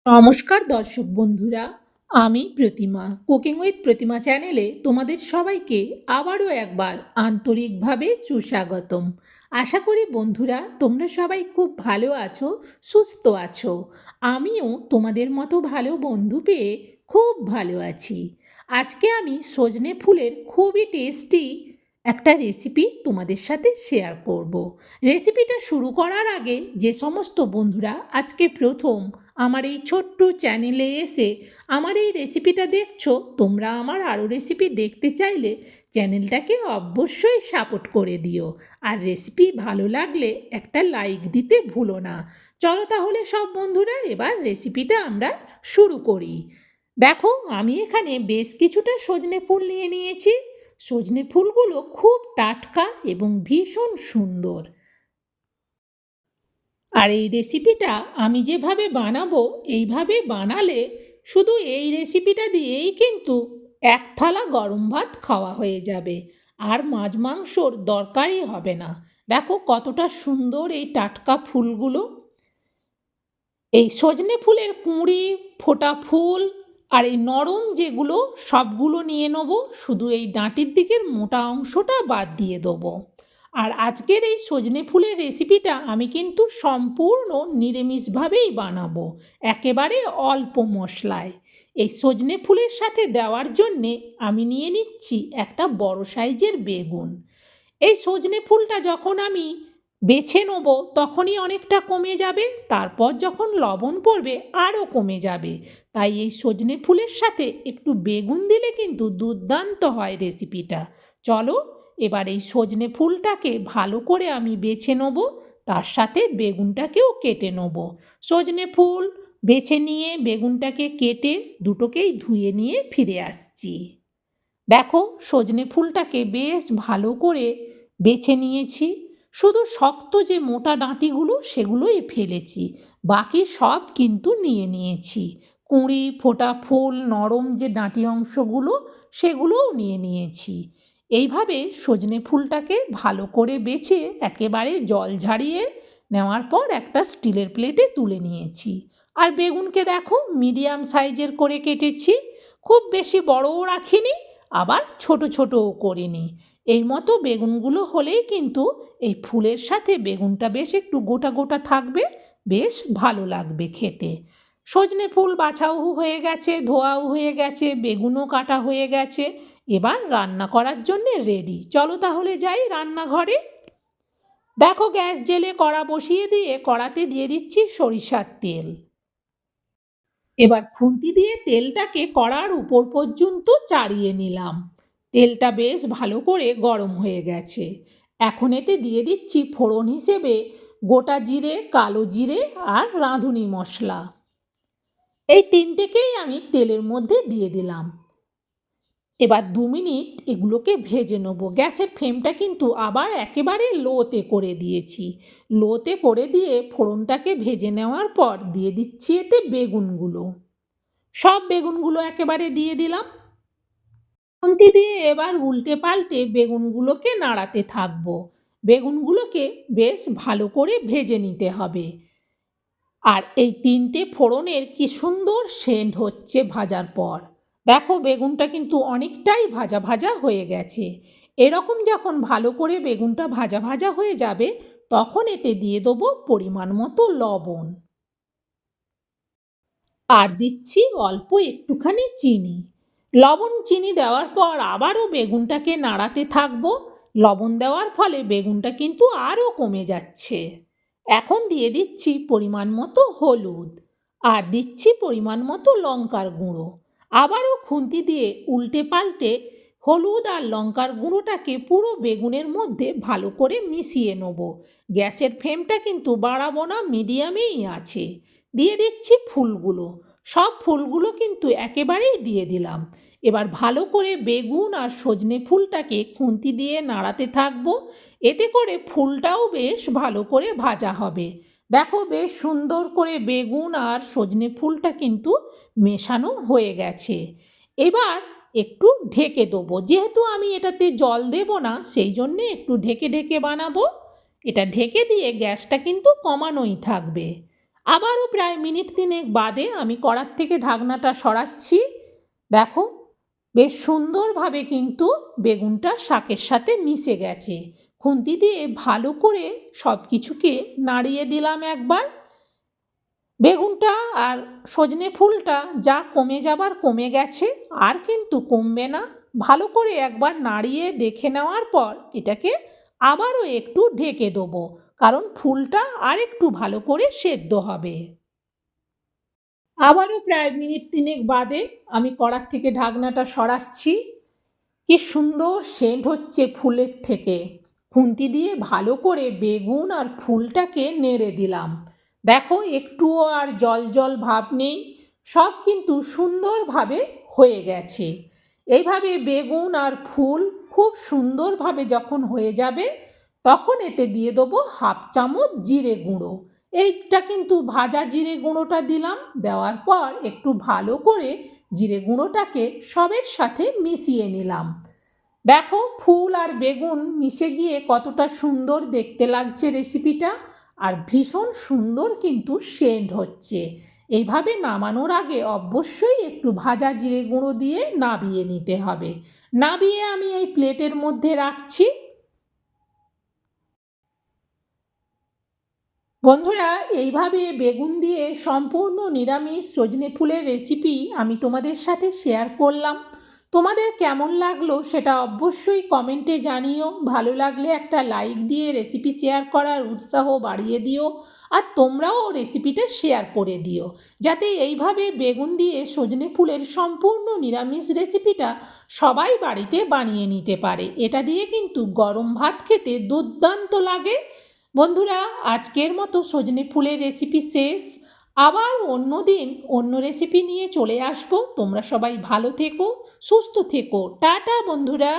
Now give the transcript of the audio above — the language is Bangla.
নমস্কার দর্শক বন্ধুরা, আমি প্রতিমা কুকিং উইথ প্রতিমা চ্যানেলে তোমাদের সবাইকে আবারও একবার আন্তরিকভাবে সুস্বাগতম। আশা করি বন্ধুরা তোমরা সবাই খুব ভালো আছো, সুস্থ আছো। আমিও তোমাদের মতো ভালো বন্ধু পেয়ে খুব ভালো আছি। আজকে আমি সজনে ফুলের খুবই টেস্টি একটা রেসিপি তোমাদের সাথে শেয়ার করব। রেসিপিটা শুরু করার আগে যে সমস্ত বন্ধুরা আজকে প্রথম আমার এই ছোট্ট চ্যানেলে এসে আমার এই রেসিপিটা দেখছো, তোমরা আমার আরও রেসিপি দেখতে চাইলে চ্যানেলটাকে অবশ্যই সাপোর্ট করে দিও। আর রেসিপি ভালো লাগলে একটা লাইক দিতে ভুলো না। চলো তাহলে সব বন্ধুরা এবার রেসিপিটা আমরা শুরু করি। দেখো, আমি এখানে বেশ কিছুটা সজনে ফুল নিয়ে নিয়েছি। সজনে ফুলগুলো খুব টাটকা এবং ভীষণ সুন্দর। আর এই রেসিপিটা আমি যেভাবে বানাবো এইভাবে বানালে শুধু এই রেসিপিটা দিয়েই কিন্তু এক থালা গরম ভাত খাওয়া হয়ে যাবে, আর মাছ মাংসর দরকারই হবে না। দেখো কতটা সুন্দর এই টাটকা ফুলগুলো। এই সজনে ফুলের কুঁড়ি, ফোটা ফুল আর এই নরম যেগুলো সবগুলো নিয়ে নেবো, শুধু এই ডাঁটির দিকের মোটা অংশটা বাদ দিয়ে দেবো। আর আজকের এই সজনে ফুলের রেসিপিটা আমি কিন্তু সম্পূর্ণ নিরামিষভাবেই বানাবো, একেবারে অল্প মশলায়। এই সজনে ফুলের সাথে দেওয়ার জন্যে আমি নিয়ে নিচ্ছি একটা বড় সাইজের বেগুন। এই সজনে ফুলটা যখন আমি বেছে নেব তখনই অনেকটা কমে যাবে, তারপর যখন লবণ পড়বে আরও কমে যাবে। তাই এই সজনে ফুলের সাথে একটু বেগুন দিলে কিন্তু দুর্দান্ত হয় রেসিপিটা। চলো এবার এই সজনে ফুলটাকে ভালো করে আমি বেছে নেব, তার সাথে বেগুনটাকেও কেটে নেব। সজনে ফুল বেছে নিয়ে বেগুনটাকে কেটে দুটোকেই ধুয়ে নিয়ে ফিরে আসছি। দেখো, সজনে ফুলটাকে বেশ ভালো করে বেছে নিয়েছি। শুধু শক্ত যে মোটা ডাঁটিগুলো সেগুলোই ফেলেছি, বাকি সব কিন্তু নিয়ে নিয়েছি। কুঁড়ি, ফোটা ফুল, নরম যে ডাঁটি অংশগুলো সেগুলোও নিয়ে নিয়েছি। এইভাবে সজনে ফুলটাকে ভালো করে বেছে একেবারে জল ঝারিয়ে নেওয়ার পর একটা স্টিলের প্লেটে তুলে নিয়েছি। আর বেগুনকে দেখো মিডিয়াম সাইজের করে কেটেছি, খুব বেশি বড়ও রাখিনি, আবার ছোট ছোটও করিনি। এই মতো বেগুনগুলো হলেই কিন্তু এই ফুলের সাথে বেগুনটা বেশ একটু গোটা গোটা থাকবে, বেশ ভালো লাগবে খেতে। সজনে ফুল বাছাও হয়ে গেছে, ধোয়াও হয়ে গেছে, বেগুনও কাটা হয়ে গেছে। এবার রান্না করার জন্যে রেডি। চলো তাহলে যাই রান্নাঘরে। দেখো, গ্যাস জেলে কড়া বসিয়ে দিয়ে কড়াতে দিয়ে দিচ্ছি সরিষার তেল। এবার খুন্তি দিয়ে তেলটাকে কড়ার উপর পর্যন্ত চাড়িয়ে নিলাম। তেলটা বেশ ভালো করে গরম হয়ে গেছে। এখন এতে দিয়ে দিচ্ছি ফোড়ন হিসেবে গোটা জিরে, কালো জিরে আর রাঁধুনি মশলা। এই তিনটেকেই আমি তেলের মধ্যে দিয়ে দিলাম। এবার 2 মিনিট এগুলোকে ভেজে নেবো। গ্যাসের ফ্লেমটা কিন্তু আবার একেবারে লোতে করে দিয়েছি। লোতে করে দিয়ে ফোড়নটাকে ভেজে নেওয়ার পর দিয়ে দিচ্ছি এতে বেগুনগুলো। সব বেগুনগুলো একেবারে দিয়ে দিলাম। খুন্তি দিয়ে এবার উল্টে পাল্টে বেগুনগুলোকে নাড়াতে থাকবো। বেগুনগুলোকে বেশ ভালো করে ভেজে নিতে হবে। আর এই তিনটে ফোড়নের কি সুন্দর সেন্ট হচ্ছে ভাজার পর। দেখো, বেগুনটা কিন্তু অনেকটাই ভাজা ভাজা হয়ে গেছে। এরকম যখন ভালো করে বেগুনটা ভাজা ভাজা হয়ে যাবে তখন এতে দিয়ে দেবো পরিমাণ মতো লবণ। আর দিচ্ছি অল্প একটুখানি চিনি। লবণ চিনি দেওয়ার পর আবারও বেগুনটাকে নাড়াতে থাকবো। লবণ দেওয়ার ফলে বেগুনটা কিন্তু আরও কমে যাচ্ছে। এখন দিয়ে দিচ্ছি পরিমাণ মতো হলুদ, আর দিচ্ছি পরিমাণ মতো লঙ্কার গুঁড়ো। আবারও খুন্তি দিয়ে উল্টে পাল্টে হলুদ আর লঙ্কার গুঁড়োটাকে পুরো বেগুনের মধ্যে ভালো করে মিশিয়ে নেব। গ্যাসের ফ্লেমটা কিন্তু বাড়াবো না, মিডিয়ামেই আছে। দিয়ে দিচ্ছি ফুলগুলো। সব ফুলগুলো কিন্তু একেবারেই দিয়ে দিলাম। এবার ভালো করে বেগুন আর সজনে ফুলটাকে খুন্তি দিয়ে নাড়াতে থাকবো। এতে করে ফুলটাও বেশ ভালো করে ভাজা হবে। দেখো, বেশ সুন্দর করে বেগুন আর সজনে ফুলটা কিন্তু মেশানো হয়ে গেছে। এবার একটু ঢেকে দেবো, যেহেতু আমি এটাতে জল দেব না সেই জন্যে একটু ঢেকে ঢেকে বানাবো। এটা ঢেকে দিয়ে গ্যাসটা কিন্তু কমানোই থাকবে। আবারও প্রায় মিনিট 3 বাদে আমি কড়ার থেকে ঢাকনাটা সরাচ্ছি। দেখো বেশ সুন্দরভাবে কিন্তু বেগুনটা শাকের সাথে মিশে গেছে। খুন্তি দিয়ে ভালো করে সব কিছুকে নাড়িয়ে দিলাম একবার। বেগুনটা আর সজনে ফুলটা যা কমে যাবার কমে গেছে, আর কিন্তু কমবে না। ভালো করে একবার নাড়িয়ে দেখে নেওয়ার পর এটাকে আবারও একটু ঢেকে দেবো, কারণ ফুলটা আর একটু ভালো করে সেদ্ধ হবে। আবারও প্রায় মিনিট 3 বাদে আমি কড়ার থেকে ঢাকনাটা সরাচ্ছি। কি সুন্দর সেন্ট হচ্ছে ফুলের থেকে। খুন্তি দিয়ে ভালো করে বেগুন আর ফুলটাকে নেড়ে দিলাম। দেখো একটুও আর জল জল ভাব নেই, সব কিন্তু সুন্দরভাবে হয়ে গেছে। এইভাবে বেগুন আর ফুল খুব সুন্দরভাবে যখন হয়ে যাবে, তখন এতে দিয়ে দেবো 1/2 চামচ জিরে গুঁড়ো। এইটা কিন্তু ভাজা জিরে গুঁড়োটা দিলাম। দেওয়ার পর একটু ভালো করে জিরে গুঁড়োটাকে সবের সাথে মিশিয়ে নিলাম। দেখো ফুল আর বেগুন মিশে গিয়ে কতটা সুন্দর দেখতে লাগছে রেসিপিটা, আর ভীষণ সুন্দর কিন্তু সেন্ট হচ্ছে। এইভাবে নামানোর আগে অবশ্যই একটু ভাজা জিরে গুঁড়ো দিয়ে নাবিয়ে নিতে হবে। নাবিয়ে আমি এই প্লেটের মধ্যে রাখছি। বন্ধুরা, এইভাবে বেগুন দিয়ে সম্পূর্ণ নিরামিষ সজনে ফুলের রেসিপি আমি তোমাদের সাথে শেয়ার করলাম। তোমাদের কেমন লাগলো সেটা অবশ্যই কমেন্টে জানিও। ভালো লাগলে একটা লাইক দিয়ে রেসিপি শেয়ার করার উৎসাহ বাড়িয়ে দিও। আর তোমরাও রেসিপিটা শেয়ার করে দিও, যাতে এইভাবে বেগুন দিয়ে সজনে ফুলের সম্পূর্ণ নিরামিষ রেসিপিটা সবাই বাড়িতে বানিয়ে নিতে পারে। এটা দিয়ে কিন্তু গরম ভাত খেতে দুর্দান্ত লাগে। বন্ধুরা, আজকের মতো সজনে ফুলের রেসিপি শেষ। আবার অন্য দিন অন্য রেসিপি নিয়ে চলে আসবো। তোমরা সবাই ভালো থেকো, সুস্থ থেকো। টাটা বন্ধুরা।